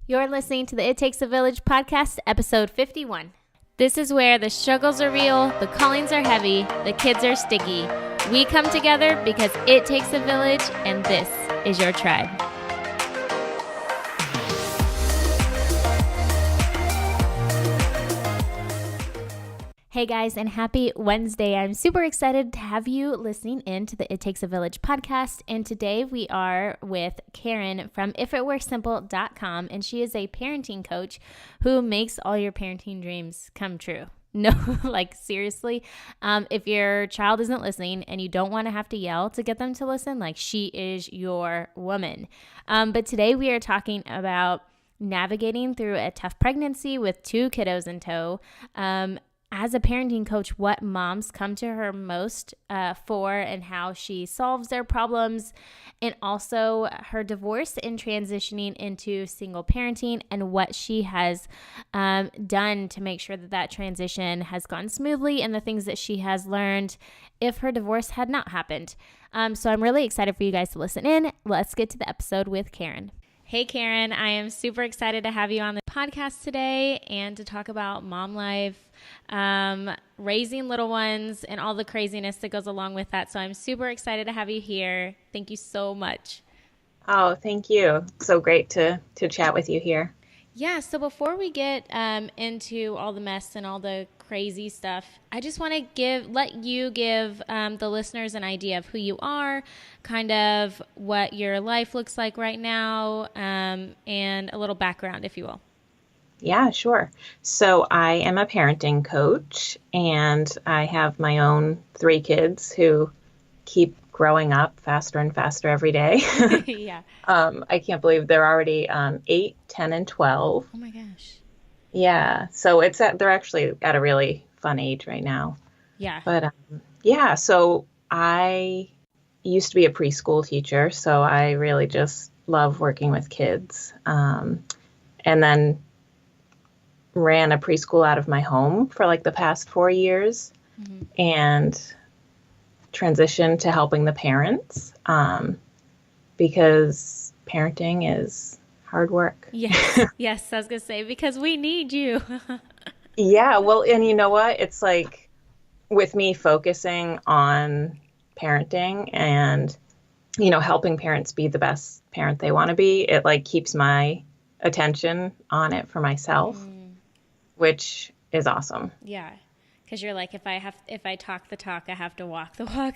You're listening to the It Takes a Village podcast, episode 51. This is where the struggles are real, the callings are heavy, the kids are sticky. We come together because it takes a village, and this is your tribe. Hey guys, and happy Wednesday. I'm super excited to have you listening in to the It Takes a Village podcast. And today we are with Karen from ifitweresimple.com, and she is a parenting coach who makes all your parenting dreams come true. No, like seriously, if your child isn't listening and you don't want to have to yell to get them to listen, like she is your woman. But today we are talking about navigating through a tough pregnancy with 2 kiddos in tow. As a parenting coach, what moms come to her most for and how she solves their problems, and also her divorce and transitioning into single parenting and what she has done to make sure that that transition has gone smoothly and the things that she has learned if her divorce had not happened. So I'm really excited for you guys to listen in. Let's get to the episode with Karen. Hey Karen, I am super excited to have you on the podcast today and to talk about mom life, raising little ones, and all the craziness that goes along with that. So I'm super excited to have you here. Thank you so much. Oh, thank you. So great to chat with you here. Yeah, so before we get into all the mess and all the crazy stuff, I just want to let you give the listeners an idea of who you are, kind of what your life looks like right now, and a little background, if you will. Yeah, sure. So I am a parenting coach, and I have my own 3 kids who keep growing up faster and faster every day. Yeah. I can't believe they're already 8, 10, and 12. Oh my gosh. Yeah. So they're actually at a really fun age right now. Yeah. But yeah, so I used to be a preschool teacher, so I really just love working with kids. And then ran a preschool out of my home for like the past 4 years, and transitioned to helping the parents, because parenting is hard work. Yes. Yes, I was going to say, because we need you. Yeah, well, and you know what? It's like with me focusing on parenting and, helping parents be the best parent they want to be, it like keeps my attention on it for myself, which is awesome. Yeah. Because you're like, if I talk the talk, I have to walk the walk.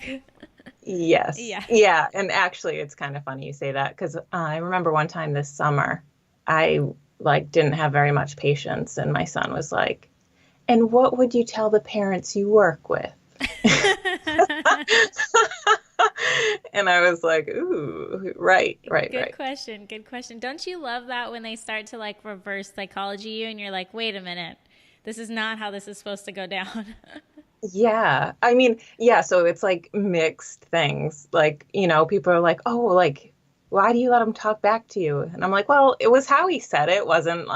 Yes. Yeah. Yeah. And actually, it's kind of funny you say that, because I remember one time this summer, I didn't have very much patience, and my son was like, "And what would you tell the parents you work with?" And I was like, "Ooh, right. Good question. Don't you love that when they start to reverse psychology you, and you're like, wait a minute, this is not how this is supposed to go down? Yeah. I mean, yeah. So it's like mixed things. People are like, "Oh, why do you let him talk back to you?" And I'm like, well, it was how he said it. It wasn't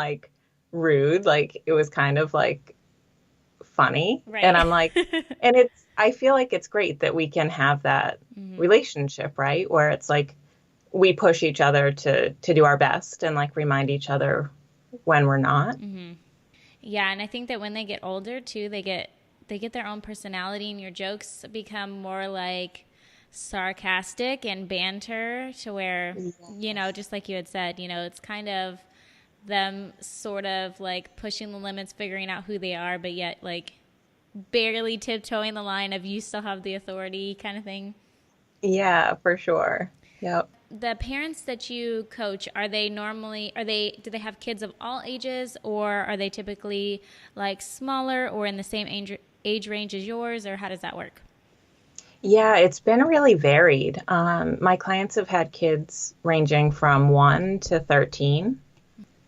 rude. It was kind of funny. Right. And I'm like, I feel like it's great that we can have that relationship, right? Where it's we push each other to do our best and remind each other when we're not. Mm-hmm. Yeah. And I think that when they get older too, they get their own personality, and your jokes become more sarcastic and banter to where, just like you had said, it's kind of them sort of pushing the limits, figuring out who they are, but yet barely tiptoeing the line of you still have the authority kind of thing. Yeah, for sure. Yep. The parents that you coach, do they have kids of all ages, or are they typically smaller or in the same age range as yours, or how does that work? Yeah, it's been really varied. My clients have had kids ranging from 1 to 13.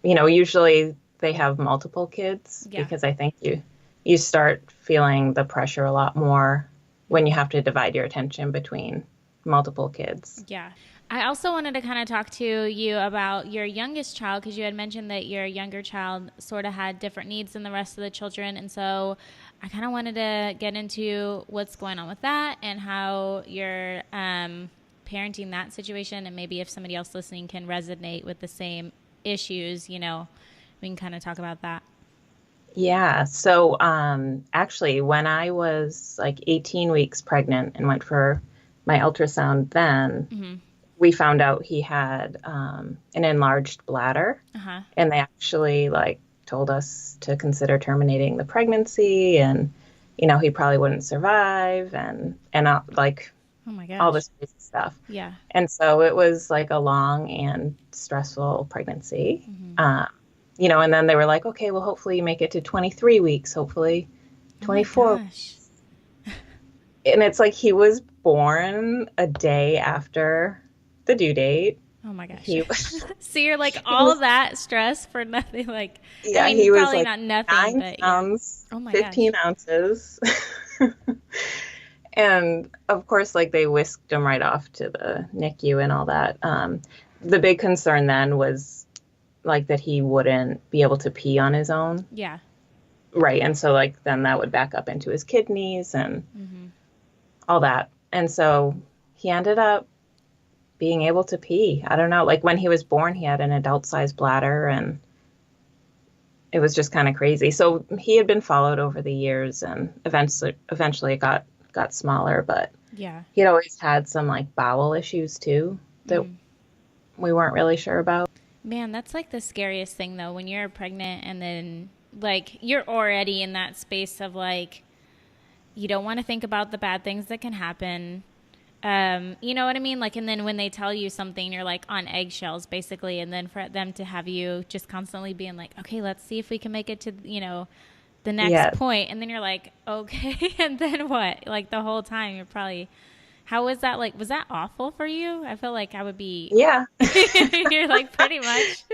Usually they have multiple kids, because I think you start feeling the pressure a lot more when you have to divide your attention between multiple kids. Yeah. I also wanted to kind of talk to you about your youngest child, because you had mentioned that your younger child sort of had different needs than the rest of the children. And so I kind of wanted to get into what's going on with that and how you're parenting that situation, and maybe if somebody else listening can resonate with the same issues, we can kind of talk about that. Yeah. So, actually, when I was like 18 weeks pregnant and went for my ultrasound, then Mm-hmm. we found out he had an enlarged bladder, Uh-huh. and they actually like told us to consider terminating the pregnancy, and he probably wouldn't survive, and like Oh my all gosh. this crazy stuff. Yeah. And so it was like a long and stressful pregnancy. Mm-hmm. And then they were like, okay, well, hopefully you make it to 23 weeks, hopefully Oh my 24. gosh. And it's like he was born a day after the due date. Oh my gosh. He So you're like he all was that stress for nothing. Like, I yeah, mean, he was probably like not nothing, 9 but yeah. pounds, Oh my gosh. 15 ounces. And of course, like they whisked him right off to the NICU and all that. The big concern then was like that he wouldn't be able to pee on his own. Yeah. Right. And so like then that would back up into his kidneys and Mm-hmm. all that. And so he ended up being able to pee. I don't know. Like when he was born, he had an adult sized bladder, and it was just kind of crazy. So he had been followed over the years, and eventually it got smaller, but Yeah. he had always had some like bowel issues too that we weren't really sure about. Man, that's like the scariest thing though, when you're pregnant and then like you're already in that space of like, you don't want to think about the bad things that can happen. You know what I mean? Like, and then when they tell you something, you're like on eggshells basically. And then for them to have you just constantly being like, okay, let's see if we can make it to, the next Yeah. point. And then you're like, okay. And then what? Like the whole time you're probably, how was that? Like, was that awful for you? I feel like I would be, Yeah. you're like pretty much.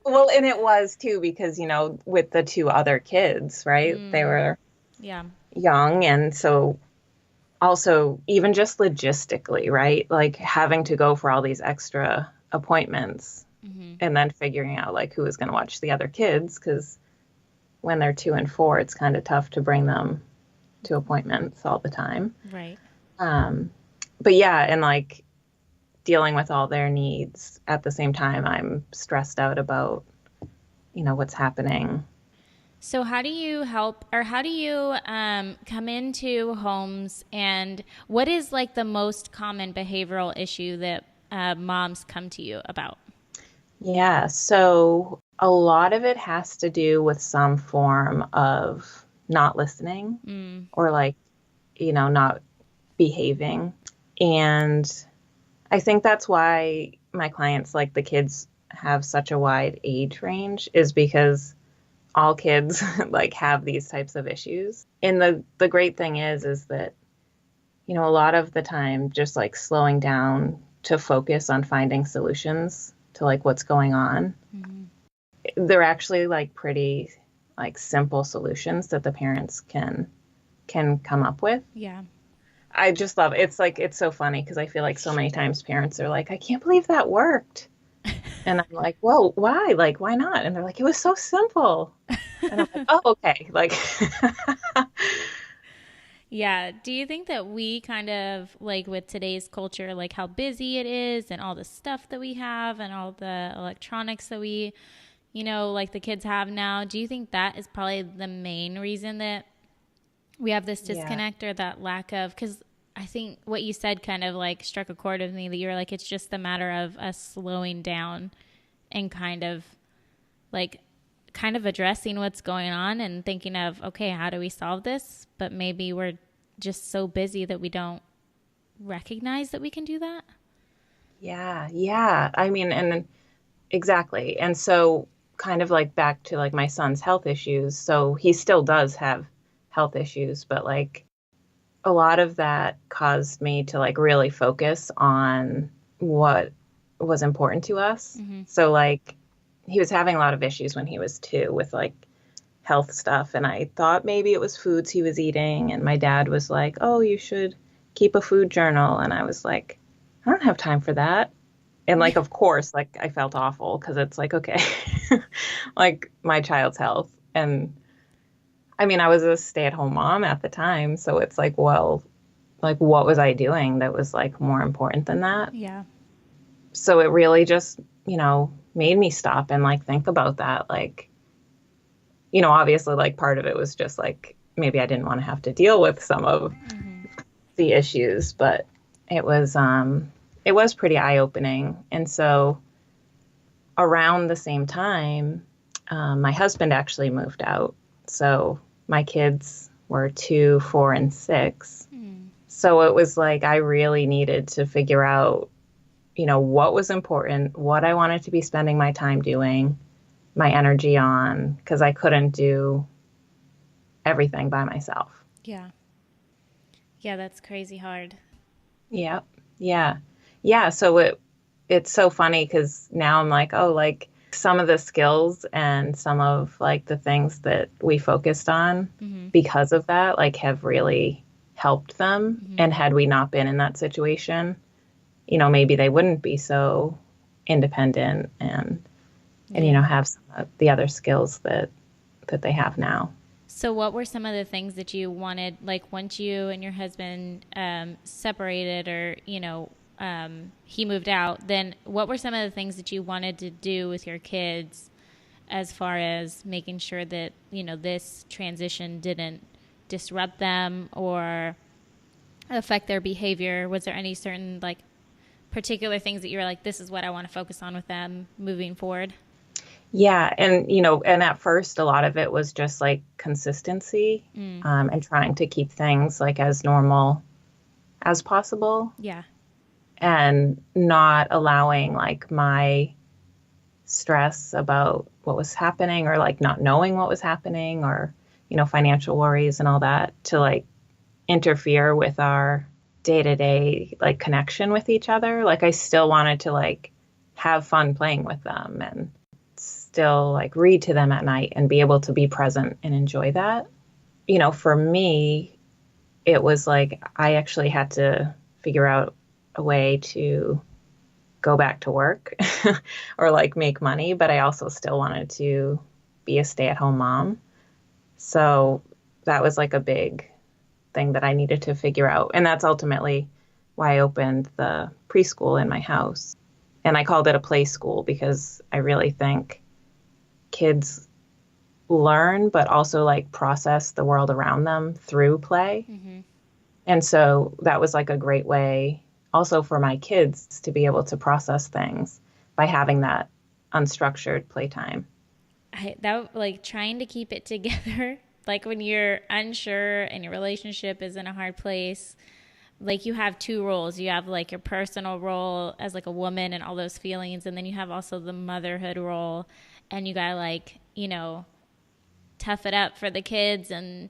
Well, and it was too because, with the two other kids, right? They were Yeah. young. And so also, even just logistically, right? Like having to go for all these extra appointments and then figuring out like who was going to watch the other kids. Because when they're 2 and 4, it's kind of tough to bring them to appointments all the time. Right. But yeah, and like dealing with all their needs at the same time, I'm stressed out about, what's happening. So how do you help, or how do you come into homes, and what is like the most common behavioral issue that moms come to you about? Yeah, so a lot of it has to do with some form of not listening or like, not behaving. And I think that's why my clients, like the kids, have such a wide age range, is because all kids like have these types of issues. And the great thing is that, a lot of the time just like slowing down to focus on finding solutions to like what's going on. They're actually like pretty like simple solutions that the parents can come up with. Yeah. I just love it. It's like, it's so funny because I feel like so many times parents are like, I can't believe that worked. And I'm like, well, why? Like, why not? And they're like, it was so simple. And I'm like, oh, okay. Like, Yeah. Do you think that we kind of like with today's culture, like how busy it is and all the stuff that we have and all the electronics that we, like the kids have now, do you think that is probably the main reason that we have this disconnect or that lack of, because I think what you said kind of like struck a chord with me, that you were like, it's just a matter of us slowing down and kind of addressing what's going on and thinking of, okay, how do we solve this? But maybe we're just so busy that we don't recognize that we can do that. yeah. I mean, and exactly. And so kind of like back to like my son's health issues. So he still does have health issues, but like a lot of that caused me to like really focus on what was important to us. So like he was having a lot of issues when he was 2 with like health stuff, and I thought maybe it was foods he was eating, and my dad was like, oh, you should keep a food journal, and I was like, I don't have time for that. And like of course like I felt awful because it's like, okay, like my child's health. And I mean, I was a stay-at-home mom at the time, so it's like, well, like what was I doing that was like more important than that? Yeah. So it really just, made me stop and like think about that. Like, obviously like part of it was just like maybe I didn't want to have to deal with some of the issues, but it was pretty eye-opening. And so around the same time, my husband actually moved out. So my kids were 2, 4, and 6. So it was like I really needed to figure out, what was important, what I wanted to be spending my time doing, my energy on, because I couldn't do everything by myself. Yeah. Yeah, that's crazy hard. Yeah. Yeah. Yeah. So it's so funny because now I'm like, oh, like some of the skills and some of like the things that we focused on because of that, like have really helped them. And had we not been in that situation, maybe they wouldn't be so independent and have some of the other skills that they have now. So what were some of the things that you wanted, like once you and your husband separated or, he moved out, then what were some of the things that you wanted to do with your kids as far as making sure that, this transition didn't disrupt them or affect their behavior? Was there any certain like particular things that you were like, this is what I want to focus on with them moving forward? Yeah. And, and at first, a lot of it was just like consistency and trying to keep things like as normal as possible. Yeah. And not allowing like my stress about what was happening or like not knowing what was happening or, financial worries and all that to like interfere with our day-to-day like connection with each other. Like I still wanted to like have fun playing with them and still like read to them at night and be able to be present and enjoy that. For me, it was like I actually had to figure out a way to go back to work or like make money, but I also still wanted to be a stay-at-home mom. So that was like a big thing that I needed to figure out. And that's ultimately why I opened the preschool in my house. And I called it a play school because I really think kids learn, but also like process the world around them through play. And so that was like a great way also for my kids to be able to process things by having that unstructured playtime. That like trying to keep it together, like when you're unsure and your relationship is in a hard place, like you have two roles. You have like your personal role as like a woman and all those feelings, and then you have also the motherhood role, and you gotta like, tough it up for the kids and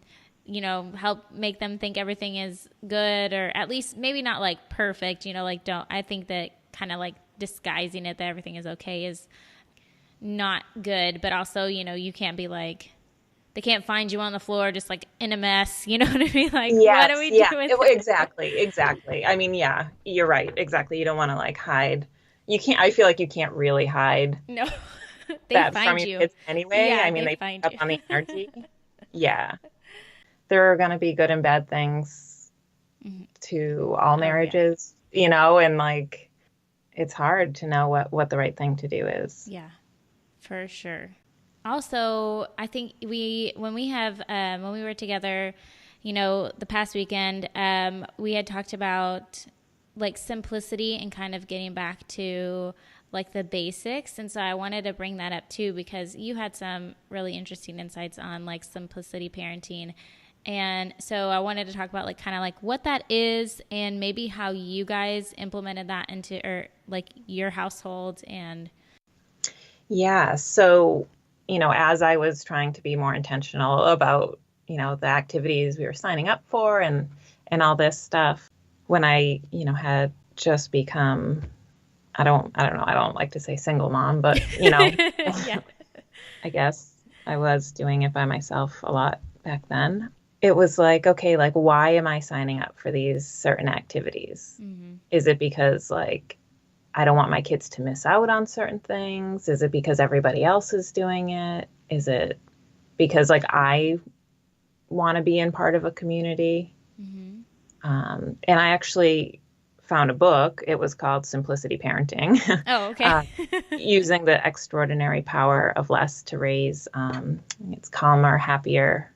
help make them think everything is good, or at least maybe not like perfect, like I think that kind of like disguising it that everything is okay is not good, but also, you can't be like, they can't find you on the floor just like in a mess, you know what I mean? Like, yes, what do we do with it? Exactly. I mean, yeah, you're right. Exactly. You don't want to like hide. You can't, I feel like you can't really hide No, they that find from your you. kids anyway. Yeah, I mean, they they find pick you. up on the energy. Yeah. There are going to be good and bad things to all marriages, and like it's hard to know what the right thing to do is. Yeah, for sure. Also, I think when we were together, the past weekend, we had talked about like simplicity and kind of getting back to like the basics. And so I wanted to bring that up too, because you had some really interesting insights on like simplicity parenting. And so I wanted to talk about like kind of like what that is and maybe how you guys implemented that into or like your household. And Yeah. So, as I was trying to be more intentional about, the activities we were signing up for and all this stuff, when I, had just become, I don't know, I don't like to say single mom, but, yeah. I guess I was doing it by myself a lot back then. It was like, okay, like, why am I signing up for these certain activities? Is it because like, I don't want my kids to miss out on certain things? Is it because everybody else is doing it? Is it because like I want to be in part of a community? And I actually found a book. It was called Simplicity Parenting. Oh, okay. Using the extraordinary power of less to raise, it's calmer, happier,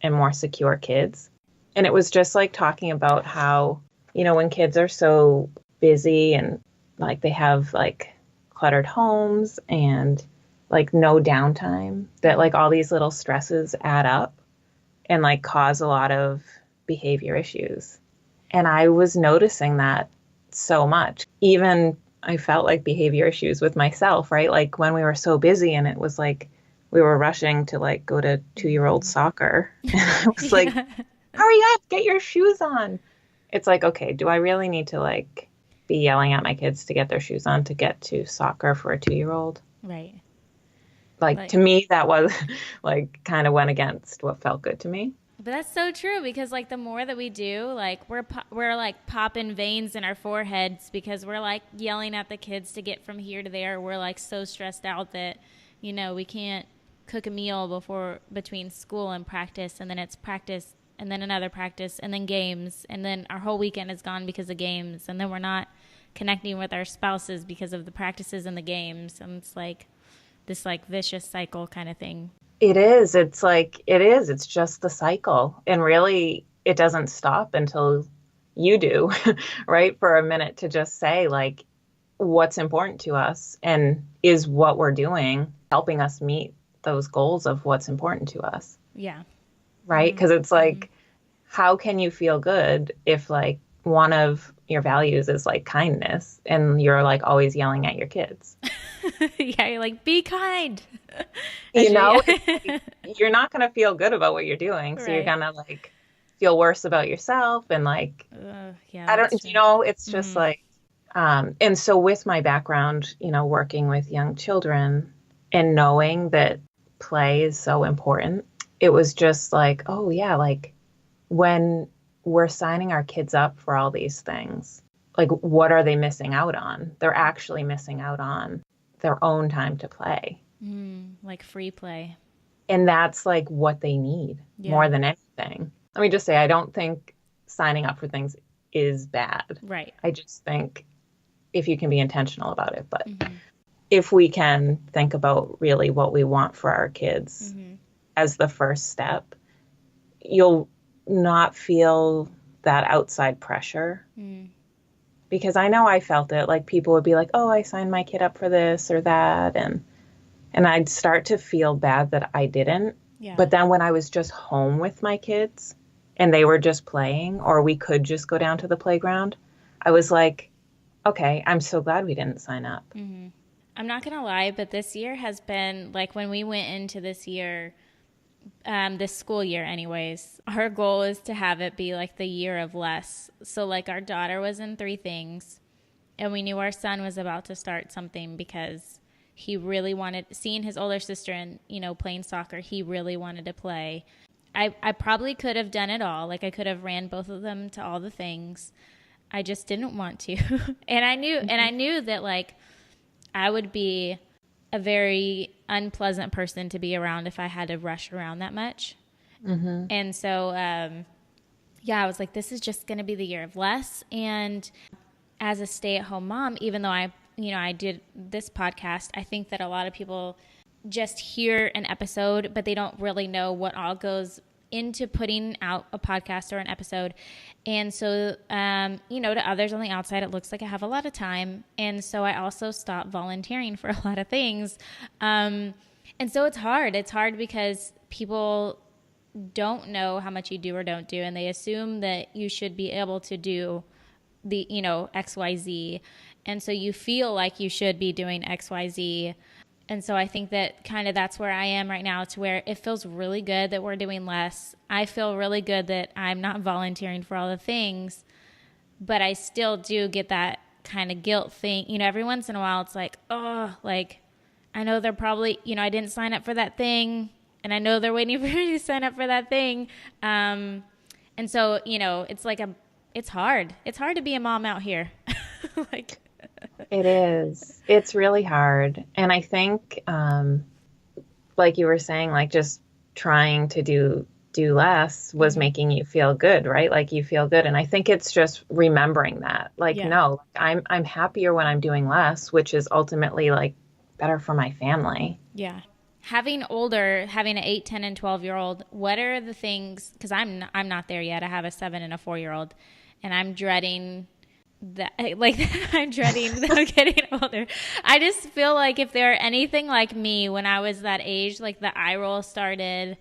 and more secure kids. And it was just like talking about how, when kids are so busy and like they have like cluttered homes and like no downtime, that like all these little stresses add up and like cause a lot of behavior issues. And I was noticing that so much. Even I felt like behavior issues with myself, right? Like when we were so busy and it was like we were rushing to like go to 2-year-old soccer. And I was like, hurry up, get your shoes on. It's like, okay, do I really need to like be yelling at my kids to get their shoes on to get to soccer for a 2-year-old? Right. Like to me, that was like kind of went against what felt good to me. But that's so true, because like the more that we do, like we're like popping veins in our foreheads because we're like yelling at the kids to get from here to there. We're like so stressed out that, we can't cook a meal between school and practice, and then it's practice and then another practice and then games, and then our whole weekend is gone because of games, and then we're not connecting with our spouses because of the practices and the games, and it's like this like vicious cycle kind of thing. It is. It's just the cycle. And really, it doesn't stop until you do, right? For a minute to just say, like, what's important to us and is what we're doing helping us meet those goals of what's important to us. Yeah. Right? Because it's like, how can you feel good if, like, one of your values is like kindness and you're like always yelling at your kids? Yeah, you're like, be kind. You're not going to feel good about what you're doing. So you're going to like feel worse about yourself. And like, I don't, it's just like, and so with my background, working with young children and knowing that play is so important, it was just like, oh yeah, like when we're signing our kids up for all these things, like what are they missing out on? They're actually missing out on their own time to play. Like free play. And that's like what they need more than anything. Let me just say, I don't think signing up for things is bad. Right. I just think if you can be intentional about it, but if we can think about really what we want for our kids as the first step, you'll not feel that outside pressure. Because I know I felt it. Like people would be like, oh, I signed my kid up for this or that. And I'd start to feel bad that I didn't. Yeah. But then when I was just home with my kids and they were just playing, or we could just go down to the playground, I was like, okay, I'm so glad we didn't sign up. I'm not going to lie, but this year has been like when we went into this year, this school year anyways, our goal is to have it be like the year of less. So like our daughter was in 3 things and we knew our son was about to start something because he really wanted, seeing his older sister and, playing soccer, he really wanted to play. I probably could have done it all. Like I could have ran both of them to all the things. I just didn't want to. And I knew that like I would be a very unpleasant person to be around if I had to rush around that much. And so, I was like, this is just going to be the year of less. And as a stay-at-home mom, even though I did this podcast, I think that a lot of people just hear an episode, but they don't really know what all goes into putting out a podcast or an episode. And so, to others on the outside, it looks like I have a lot of time. And so I also stopped volunteering for a lot of things. And so it's hard. It's hard because people don't know how much you do or don't do. And they assume that you should be able to do the, XYZ. And so you feel like you should be doing XYZ. And so I think that kind of that's where I am right now, to where it feels really good that we're doing less. I feel really good that I'm not volunteering for all the things, but I still do get that kind of guilt thing. Every once in a while it's like, oh, like I know they're probably, I didn't sign up for that thing and I know they're waiting for me to sign up for that thing. And so, it's like it's hard. It's hard to be a mom out here. Like, it is. It's really hard. And I think, like you were saying, like just trying to do do less was making you feel good, right? Like you feel good. And I think it's just remembering that, like, no, I'm happier when I'm doing less, which is ultimately like better for my family. Yeah. Having an 8, 10, and 12-year-old, what are the things, because I'm not there yet. I have a 7 and a 4-year-old, and I'm dreading that, like, I'm dreading them getting older. I just feel like if they're anything like me when I was that age, like the eye roll started,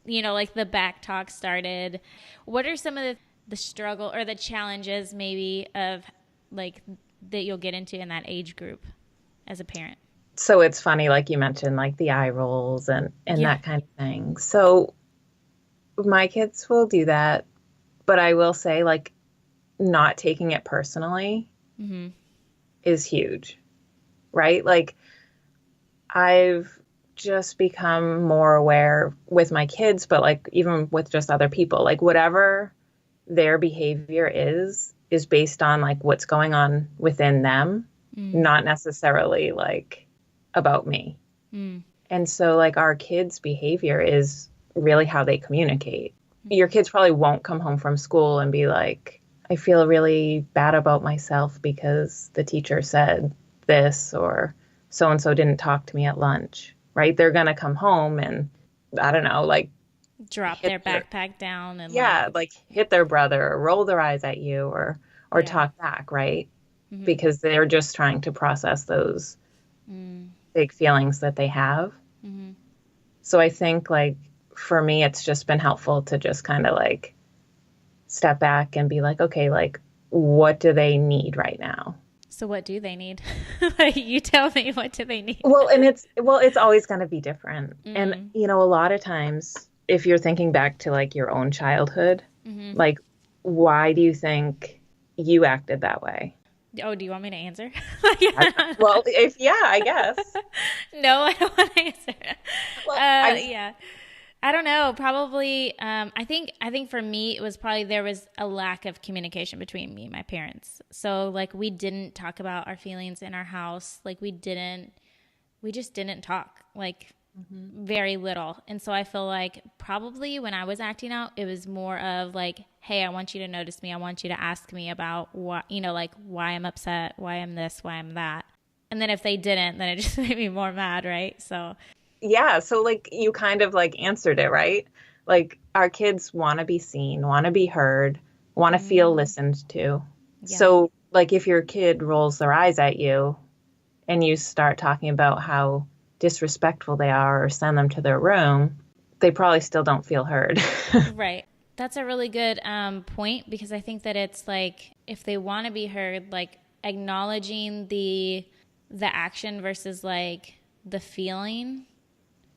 like the back talk started. What are some of the struggle or the challenges maybe of like that you'll get into in that age group as a parent? So it's funny, like you mentioned, like the eye rolls and that kind of thing. So my kids will do that, but I will say, like, not taking it personally is huge, right? Like, I've just become more aware with my kids, but like even with just other people, like whatever their behavior is based on like what's going on within them, not necessarily like about me. And so like our kids' behavior is really how they communicate. Your kids probably won't come home from school and be like, I feel really bad about myself because the teacher said this, or so-and-so didn't talk to me at lunch, right? They're going to come home and, I don't know, like drop their backpack down and like hit their brother or roll their eyes at you or talk back, right? Because they're just trying to process those big feelings that they have. So I think like for me, it's just been helpful to just kind of like step back and be like, okay, like what do they need right now? So what do they need? Like, you tell me, what do they need? Well, and it's always going to be different. And, a lot of times if you're thinking back to like your own childhood, like, why do you think you acted that way? Oh, do you want me to answer? Well, I guess. No, I don't want to answer. Well, yeah. I don't know. Probably, I think for me, it was probably there was a lack of communication between me and my parents. So like we didn't talk about our feelings in our house. Like we just didn't talk, like very little. And so I feel like probably when I was acting out, it was more of like, hey, I want you to notice me. I want you to ask me about what, like why I'm upset, why I'm this, why I'm that. And then if they didn't, then it just made me more mad, right? So yeah, so like you kind of like answered it, right? Like our kids want to be seen, want to be heard, want to feel listened to. Yeah. So like if your kid rolls their eyes at you and you start talking about how disrespectful they are or send them to their room, they probably still don't feel heard. Right. That's a really good point, because I think that it's like if they want to be heard, like acknowledging the action versus like the feeling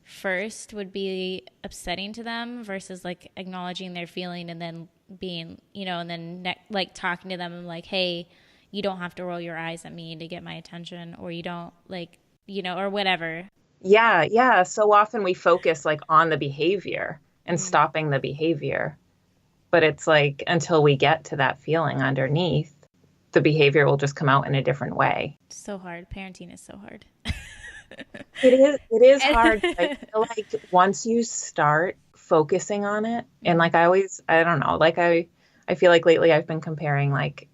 first would be upsetting to them versus like acknowledging their feeling and then being, and then like talking to them and like, hey, you don't have to roll your eyes at me to get my attention, or you don't like, or whatever. Yeah. So often we focus like on the behavior and stopping the behavior. But it's like until we get to that feeling underneath, the behavior will just come out in a different way. So hard. Parenting is so hard. It is hard. I feel like once you start focusing on it, and like I don't know, like I feel like lately I've been comparing like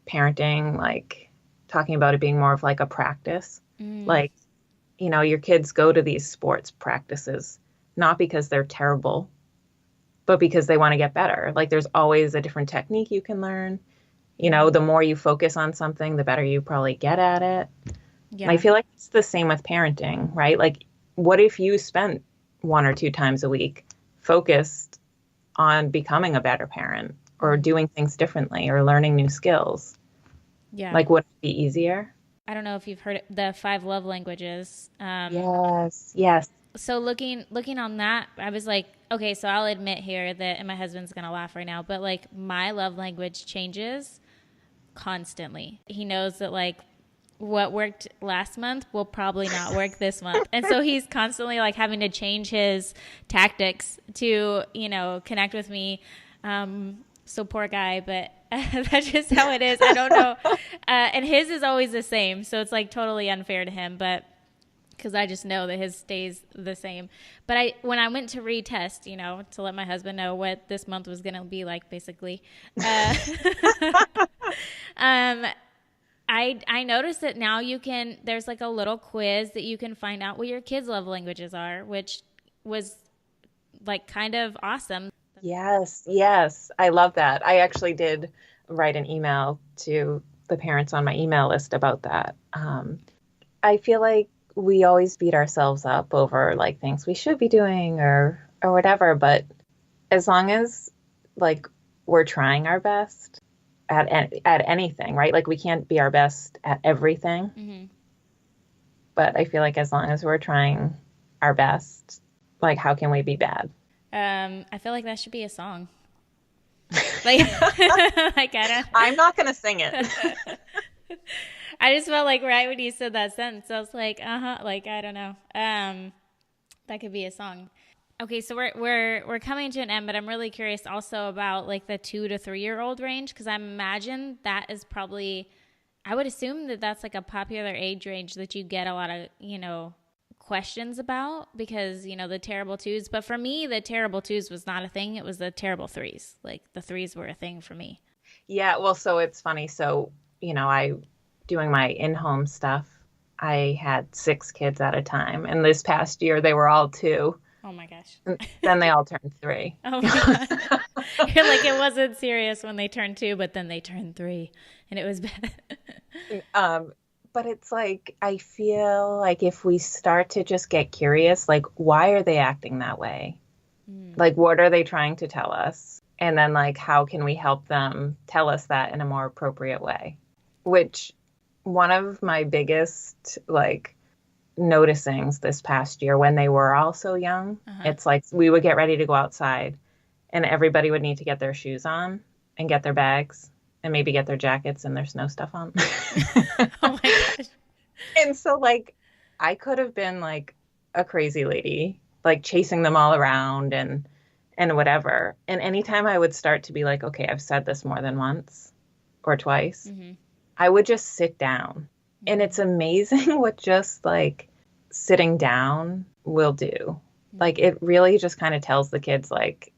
parenting, like talking about it being more of like a practice. Like, your kids go to these sports practices, not because they're terrible, but because they want to get better. Like there's always a different technique you can learn. The more you focus on something, the better you probably get at it. Yeah. And I feel like it's the same with parenting, right? Like what if you spent 1 or 2 times a week focused on becoming a better parent or doing things differently or learning new skills? Yeah. Like would it be easier? I don't know if you've heard the 5 love languages. Yes. So looking on that, I was like, okay, so I'll admit here that, and my husband's going to laugh right now, but like my love language changes constantly. He knows that like what worked last month will probably not work this month. And so he's constantly like having to change his tactics to, connect with me. So poor guy, but that's just how it is. I don't know. And his is always the same. So it's like totally unfair to him, but because I just know that his stays the same. But when I went to retest, to let my husband know what this month was going to be like, basically, I noticed that now there's like a little quiz that you can find out what your kids' love languages are, which was like kind of awesome. Yes, yes. I love that. I actually did write an email to the parents on my email list about that. I feel like we always beat ourselves up over like things we should be doing or whatever, but as long as like we're trying our best at anything, right? Like we can't be our best at everything. Mm-hmm. But I feel like as long as we're trying our best, like how can we be bad? I feel like that should be a song. Like, like I'm not going to sing it. I just felt like right when you said that sentence, I was like, like, I don't know. That could be a song. Okay, so we're coming to an end, but I'm really curious also about like the 2 to 3 year old range, because I imagine that is probably, I would assume that that's like a popular age range that you get a lot of, questions about, because the terrible twos. But for me, the terrible twos was not a thing. It was the terrible threes. Like the threes were a thing for me. Yeah, well, so it's funny. So, I doing my in-home stuff, I had 6 kids at a time. And this past year, they were all 2. Oh my gosh. Then they all turned 3. Oh my God. You're like, it wasn't serious when they turned 2, but then they turned 3 and it was bad. But it's like, I feel like if we start to just get curious, like, why are they acting that way? Like, what are they trying to tell us? And then, like, how can we help them tell us that in a more appropriate way? Which one of my biggest, like, noticings this past year when they were all so young, it's like we would get ready to go outside and everybody would need to get their shoes on and get their bags and maybe get their jackets and their snow stuff on. Oh my gosh. And so like I could have been like a crazy lady, like chasing them all around and whatever. And anytime I would start to be like, okay, I've said this more than once or twice, I would just sit down. And it's amazing what just like sitting down will do. Like it really just kind of tells the kids like,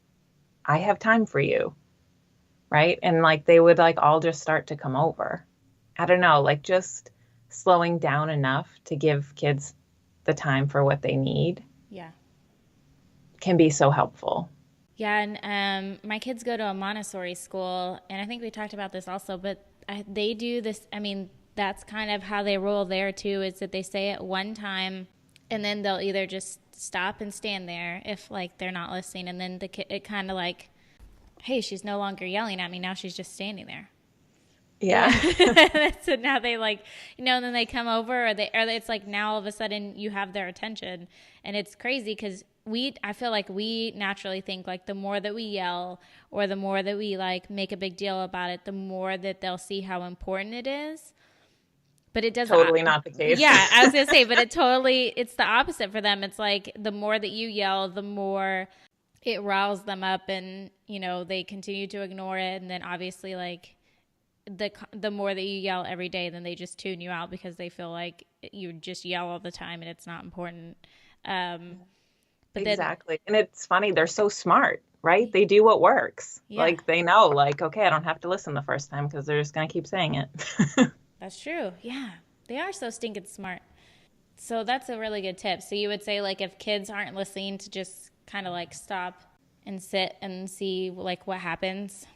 I have time for you. Right. And like they would like all just start to come over. I don't know, like just slowing down enough to give kids the time for what they need. Yeah. Can be so helpful. Yeah. And my kids go to a Montessori school. And I think we talked about this also, but they do this. I mean, that's kind of how they roll there too, is that they say it one time and then they'll either just stop and stand there if like they're not listening. And then the kid, it kind of like, hey, she's no longer yelling at me. Now she's just standing there. Yeah. So now they like, and then they come over or it's like now all of a sudden you have their attention. And it's crazy because I feel like we naturally think like the more that we yell or the more that we like make a big deal about it, the more that they'll see how important it is. But it doesn't. Totally not the case. Yeah, I was going to say, but it's the opposite for them. It's like the more that you yell, the more it riles them up and, they continue to ignore it. And then obviously like the more that you yell every day, then they just tune you out because they feel like you just yell all the time and it's not important. But exactly. And it's funny. They're so smart, right? They do what works. Yeah. Like they know like, okay, I don't have to listen the first time because they're just going to keep saying it. That's true. Yeah. They are so stinking smart. So that's a really good tip. So you would say like if kids aren't listening to just kind of like stop and sit and see like what happens.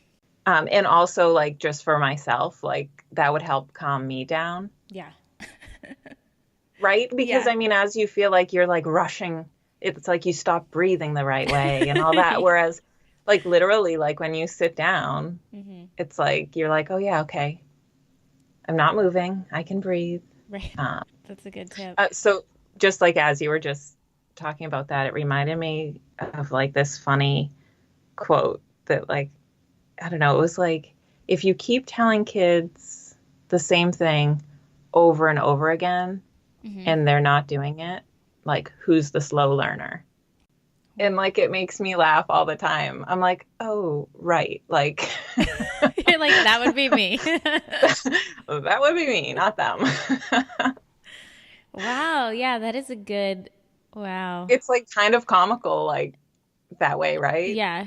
And also like just for myself, like that would help calm me down. Yeah. Right? Because I mean, as you feel like you're like rushing, it's like you stop breathing the right way and all that. Whereas like literally like when you sit down, it's like, you're like, oh yeah, okay. I'm not moving. I can breathe. Right. That's a good tip. So just like as you were just talking about that, it reminded me of like this funny quote that like, I don't know, it was like, if you keep telling kids the same thing over and over again and they're not doing it, like who's the slow learner? And like, it makes me laugh all the time. I'm like, oh, right. Like, you're like, that would be me. That would be me, not them. Wow. Yeah, that is a good, wow. It's like kind of comical, like that way, right? Yeah.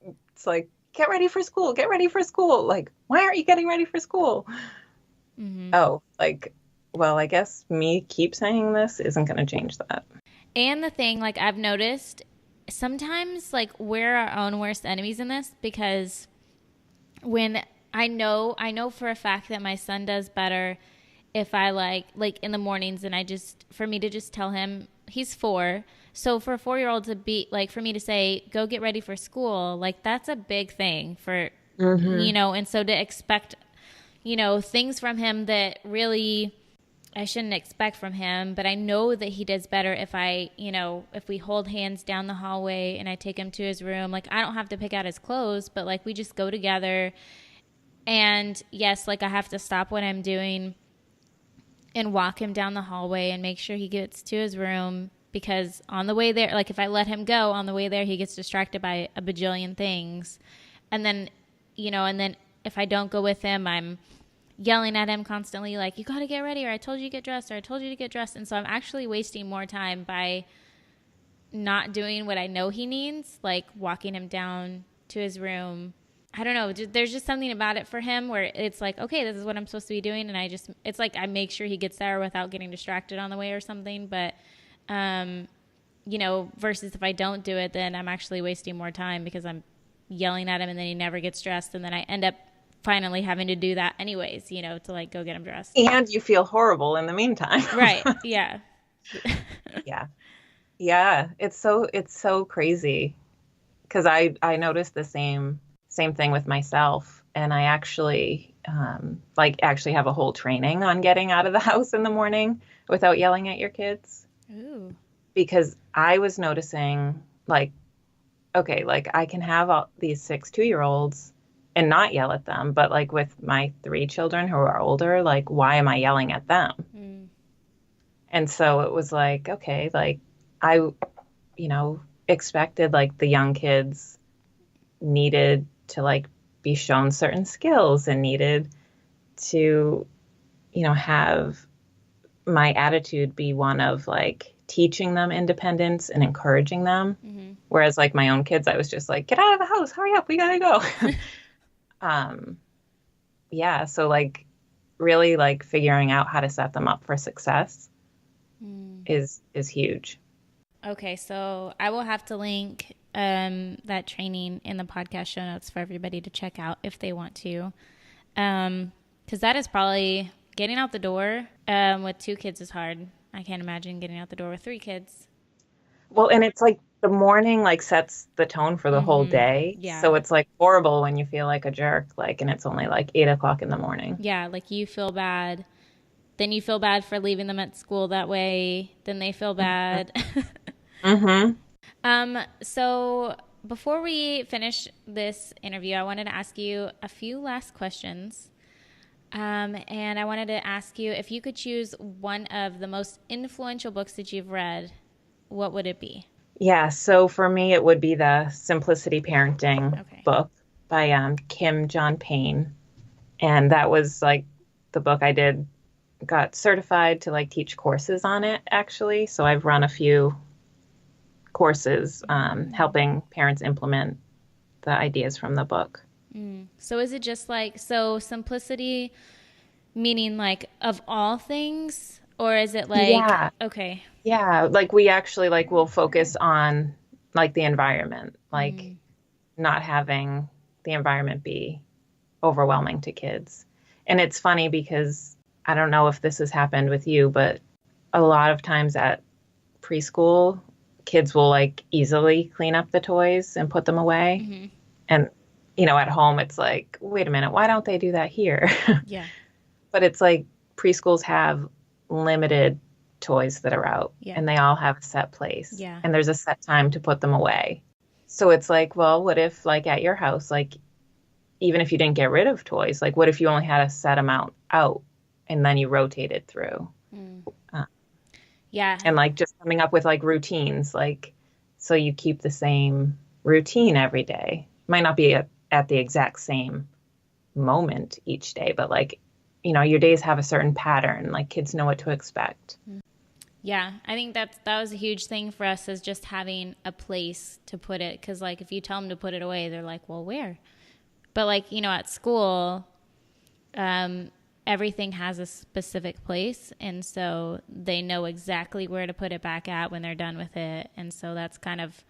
It's like, get ready for school, get ready for school. Like, why aren't you getting ready for school? Hmm. Oh, like, well, I guess me keep saying this isn't going to change that. And the thing, like, I've noticed sometimes, like, we're our own worst enemies in this because when I know for a fact that my son does better if I like in the mornings and I just for me to just tell him he's 4. So for a 4-year old to be like for me to say go get ready for school, like that's a big thing for Hmm. and so to expect things from him that really I shouldn't expect from him, but I know that he does better if if we hold hands down the hallway and I take him to his room. Like, I don't have to pick out his clothes, but like we just go together. And yes, like I have to stop what I'm doing and walk him down the hallway and make sure he gets to his room because on the way there, like if I let him go on the way there, he gets distracted by a bajillion things. And then, and then if I don't go with him, I'm yelling at him constantly, like, you got to get ready, or I told you to get dressed, or I told you to get dressed. And so I'm actually wasting more time by not doing what I know he needs, like walking him down to his room. I don't know. There's just something about it for him where it's like, okay, this is what I'm supposed to be doing. And it's like I make sure he gets there without getting distracted on the way or something. But, versus if I don't do it, then I'm actually wasting more time because I'm yelling at him and then he never gets dressed. And then I end up finally having to do that anyways, to like go get him dressed. And you feel horrible in the meantime. Right. Yeah. Yeah. Yeah. It's so crazy because I noticed the same thing with myself. And I actually actually have a whole training on getting out of the house in the morning without yelling at your kids. Ooh. Because I was noticing like, okay, like I can have all these 2-year-olds and not yell at them, but like with my 3 children who are older, like why am I yelling at them? Mm. And so it was like, okay, like I, expected like the young kids needed to like be shown certain skills and needed to, have my attitude be one of like teaching them independence and encouraging them. Mm-hmm. Whereas like my own kids, I was just like, get out of the house, hurry up, we gotta go. um, yeah. So like really like figuring out how to set them up for success Mm. is huge. Okay, so I will have to link that training in the podcast show notes for everybody to check out if they want to. Because that is probably getting out the door with 2 kids is hard. I can't imagine getting out the door with 3 kids. Well, and it's like the morning like sets the tone for the whole Mm-hmm. day. Yeah. So it's like horrible when you feel like a jerk, like, and it's only like 8 o'clock in the morning. Yeah, like you feel bad. Then you feel bad for leaving them at school that way. Then they feel bad. Mm-hmm. So before we finish this interview, I wanted to ask you a few last questions. And I wanted to ask you if you could choose one of the most influential books that you've read, what would it be? Yeah. So for me, it would be the Simplicity Parenting Okay. book by Kim John Payne. And that was like the book got certified to like teach courses on it, actually. So I've run a few courses helping parents implement the ideas from the book. Mm. So is it just like, so simplicity meaning like of all things, or is it like, Yeah. okay. Yeah. Like we actually like will focus on like the environment, like not having the environment be overwhelming to kids. And it's funny because I don't know if this has happened with you, but a lot of times at preschool, kids will like easily clean up the toys and put them away. Mm-hmm. And, at home, it's like, wait a minute, why don't they do that here? Yeah. But it's like preschools have limited toys that are out Yeah. and they all have a set place. Yeah. And there's a set time to put them away. So it's like, well, what if like at your house, like even if you didn't get rid of toys, like what if you only had a set amount out and then you rotated through? Mm. Yeah. And like just coming up with like routines, like so you keep the same routine every day. Might not be at the exact same moment each day, but like, your days have a certain pattern, like kids know what to expect. Mm-hmm. Yeah, I think that was a huge thing for us, is just having a place to put it. Because, like, if you tell them to put it away, they're like, well, where? But, like, you know, at school, everything has a specific place. And so they know exactly where to put it back at when they're done with it. And so that's kind of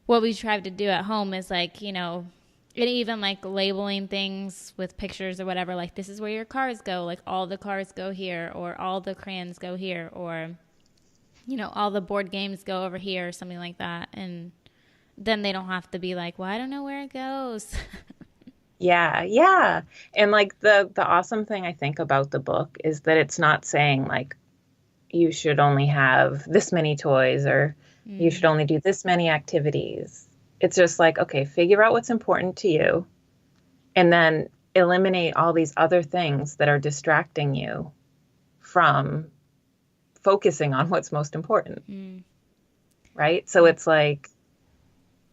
what we try to do at home, is, like, you know, and even like labeling things with pictures or whatever, like, this is where your cars go, like all the cars go here, or all the crayons go here, or, you know, all the board games go over here, or something like that. And then they don't have to be like, well, I don't know where it goes. Yeah, yeah. And like the awesome thing I think about the book is that it's not saying like you should only have this many toys, or you should only do this many activities. It's just like, okay, figure out what's important to you, and then eliminate all these other things that are distracting you from focusing on what's most important. Right? So it's like,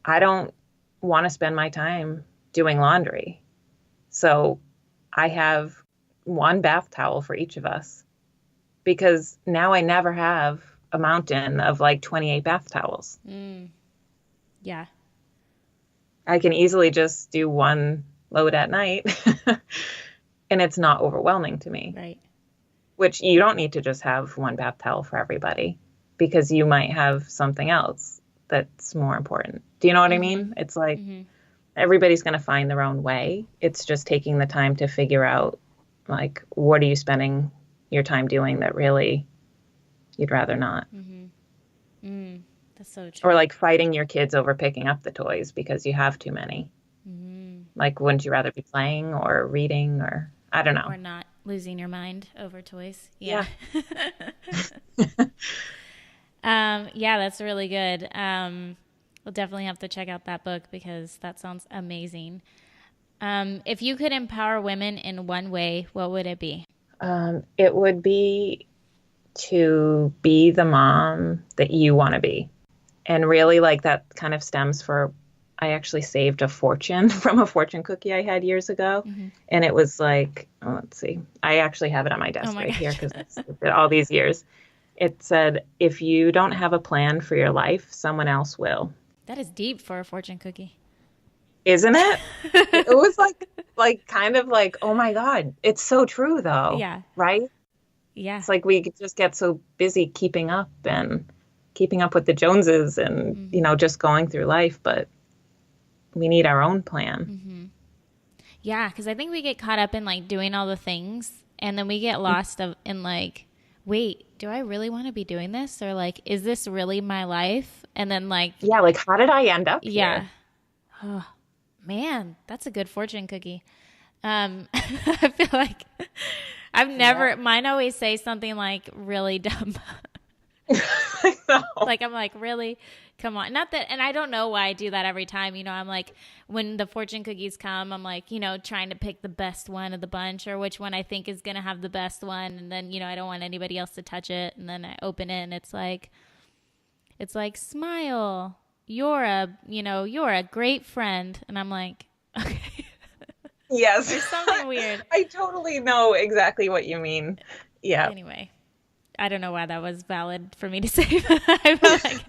I don't want to spend my time doing laundry. So I have one bath towel for each of us, because now I never have a mountain of like 28 bath towels. Yeah. I can easily just do one load at night and it's not overwhelming to me. Right. Which you don't need to just have one bath towel for everybody, because you might have something else that's more important. Do you know what I mean? It's like everybody's going to find their own way. It's just taking the time to figure out, like, what are you spending your time doing that really you'd rather not. That's so true. Or like fighting your kids over picking up the toys because you have too many. Like, wouldn't you rather be playing or reading, or I don't know. Or not losing your mind over toys. Yeah. Yeah, that's really good. We'll definitely have to check out that book, because that sounds amazing. If you could empower women in one way, what would it be? It would be to be the mom that you want to be. And really, like, that kind of stems for, I actually saved a fortune from a fortune cookie I had years ago. And it was like, oh, let's see. I actually have it on my desk here, because it's all these years. It said, if you don't have a plan for your life, someone else will. That is deep for a fortune cookie. Isn't it? It was like kind of like, oh my God, it's so true though. Yeah. Right? Yeah. It's like we just get so busy keeping up with the Joneses and, you know, just going through life, but we need our own plan. Yeah, because I think we get caught up in like doing all the things, and then we get lost in like, wait, do I really want to be doing this? Or like, is this really my life? And then like, yeah, like, how did I end up yeah. here? Oh, man, that's a good fortune cookie. I feel like I've never, mine always say something like really dumb. Like, I'm like, really? Come on. Not that, and I don't know why I do that every time. You know, I'm like, when the fortune cookies come, I'm like, you know, trying to pick the best one of the bunch, or which one I think is going to have the best one. And then, you know, I don't want anybody else to touch it. And then I open it and it's like, smile. You're a great friend. And I'm like, okay. Yes. There's something weird. I totally know exactly what you mean. Yeah. Anyway, I don't know why that was valid for me to say. I felt like...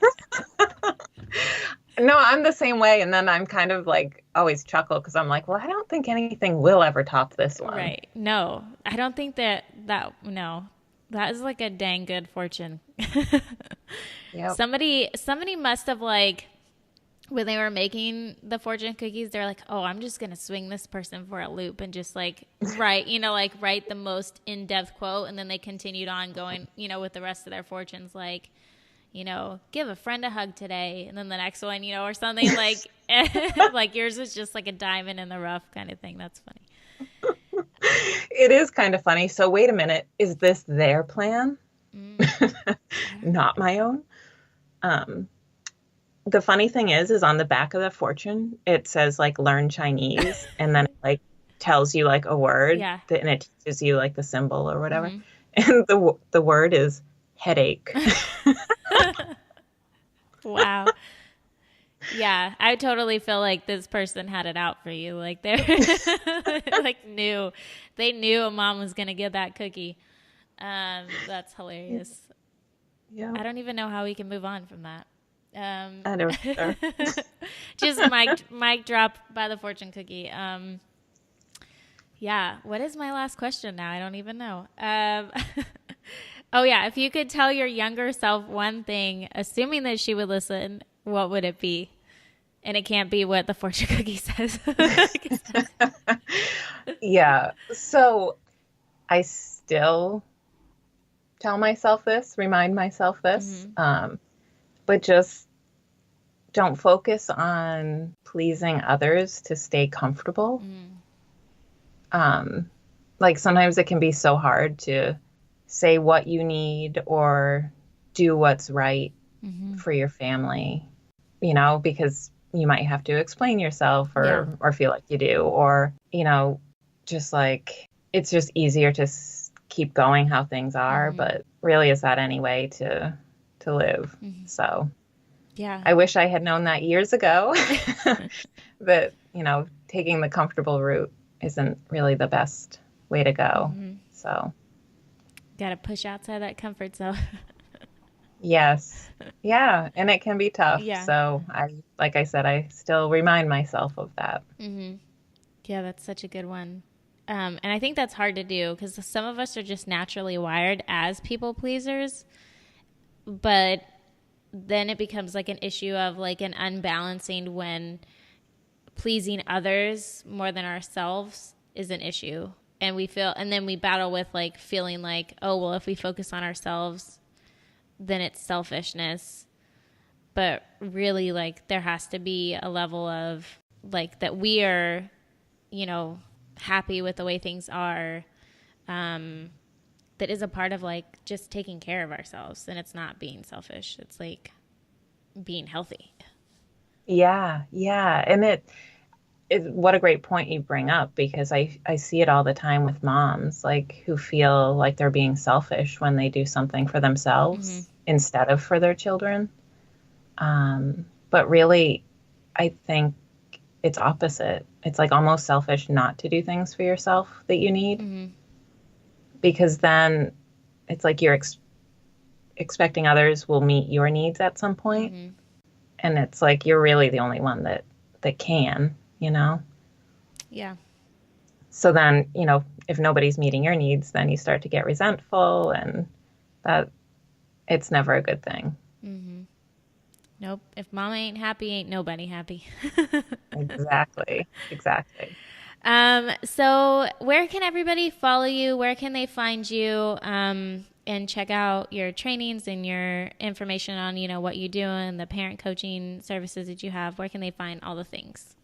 No, I'm the same way. And then I'm kind of like always chuckle, because I'm like, well, I don't think anything will ever top this one. Right. No, I don't think that is like a dang good fortune. Yep. Somebody must have, like, when they were making the fortune cookies, they're like, oh, I'm just going to swing this person for a loop and just like write the most in-depth quote. And then they continued on going, you know, with the rest of their fortunes, like, you know, give a friend a hug today. And then the next one, you know, or something like, like yours was just like a diamond in the rough kind of thing. That's funny. It is kind of funny. So wait a minute. Is this their plan? Not my own? The funny thing is on the back of the fortune, it says like learn Chinese, and then it like tells you like a word, and it teaches you like the symbol or whatever. And the word is headache. Wow. Yeah, I totally feel like this person had it out for you. Like they're like they knew a mom was gonna get that cookie. That's hilarious. Yeah. I don't even know how we can move on from that. I don't know. Just mic drop by the fortune cookie. Yeah. What is my last question now? I don't even know. Oh yeah. If you could tell your younger self one thing, assuming that she would listen, what would it be? And it can't be what the fortune cookie says. Yeah. So I still tell myself this, remind myself this, but just don't focus on pleasing others to stay comfortable. Like sometimes it can be so hard to say what you need or do what's right for your family, because you might have to explain yourself or feel like you do, or, just like it's just easier to keep going how things are, but really is that any way to live? So yeah, I wish I had known that years ago that, taking the comfortable route isn't really the best way to go. So got to push outside that comfort zone. yes. Yeah. And it can be tough. Yeah. So like I said, I still remind myself of that. Yeah, that's such a good one. And I think that's hard to do because some of us are just naturally wired as people pleasers, but then it becomes like an issue of like an unbalancing when pleasing others more than ourselves is an issue. And then we battle with like feeling like, oh, well, if we focus on ourselves, then it's selfishness. But really, like, there has to be a level of like that we are, happy with the way things are, that is a part of like just taking care of ourselves. And it's not being selfish. It's like being healthy. Yeah. Yeah. And what a great point you bring up, because I see it all the time with moms, like who feel like they're being selfish when they do something for themselves instead of for their children. But really, I think it's opposite. It's like almost selfish not to do things for yourself that you need, because then it's like you're expecting others will meet your needs at some point. And it's like you're really the only one that can, Yeah. So then, if nobody's meeting your needs, then you start to get resentful, and that it's never a good thing. Nope. If mama ain't happy, ain't nobody happy. Exactly. So where can everybody follow you? Where can they find you? And check out your trainings and your information on, what you do and the parent coaching services that you have. Where can they find all the things?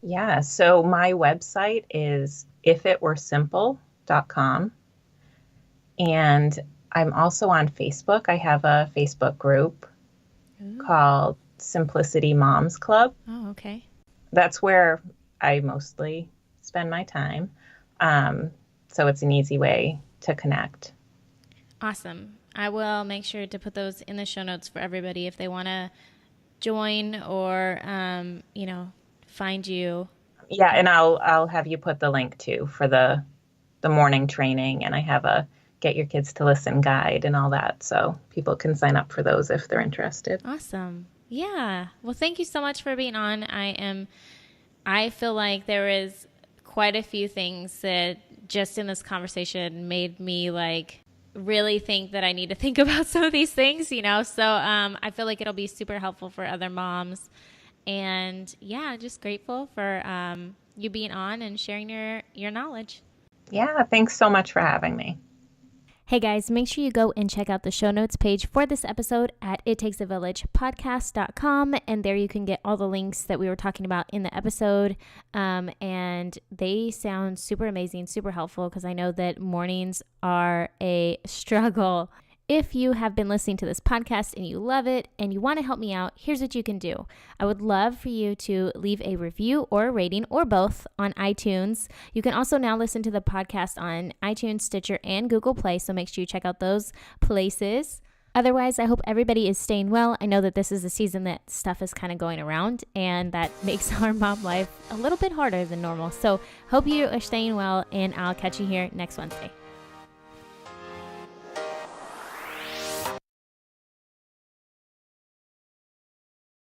Yeah. So my website is ifitweresimple.com. And I'm also on Facebook. I have a Facebook group called Simplicity Moms Club. Oh, okay. That's where I mostly spend my time. So it's an easy way to connect. Awesome. I will make sure to put those in the show notes for everybody if they want to join or, find you. Yeah, and I'll have you put the link too for the morning training, and I have a Get Your Kids to Listen guide and all that, so people can sign up for those if they're interested. Awesome. Yeah. Well, thank you so much for being on. I feel like there is quite a few things that just in this conversation made me like really think that I need to think about some of these things, so I feel like it'll be super helpful for other moms. And yeah, just grateful for you being on and sharing your knowledge. Yeah, thanks so much for having me. Hey guys, make sure you go and check out the show notes page for this episode at ittakesavillagepodcast.com. And there you can get all the links that we were talking about in the episode. And they sound super amazing, super helpful, because I know that mornings are a struggle. If you have been listening to this podcast and you love it and you want to help me out, here's what you can do. I would love for you to leave a review or a rating or both on iTunes. You can also now listen to the podcast on iTunes, Stitcher, and Google Play, so make sure you check out those places. Otherwise, I hope everybody is staying well. I know that this is a season that stuff is kind of going around, and that makes our mom life a little bit harder than normal. So hope you are staying well, and I'll catch you here next Wednesday.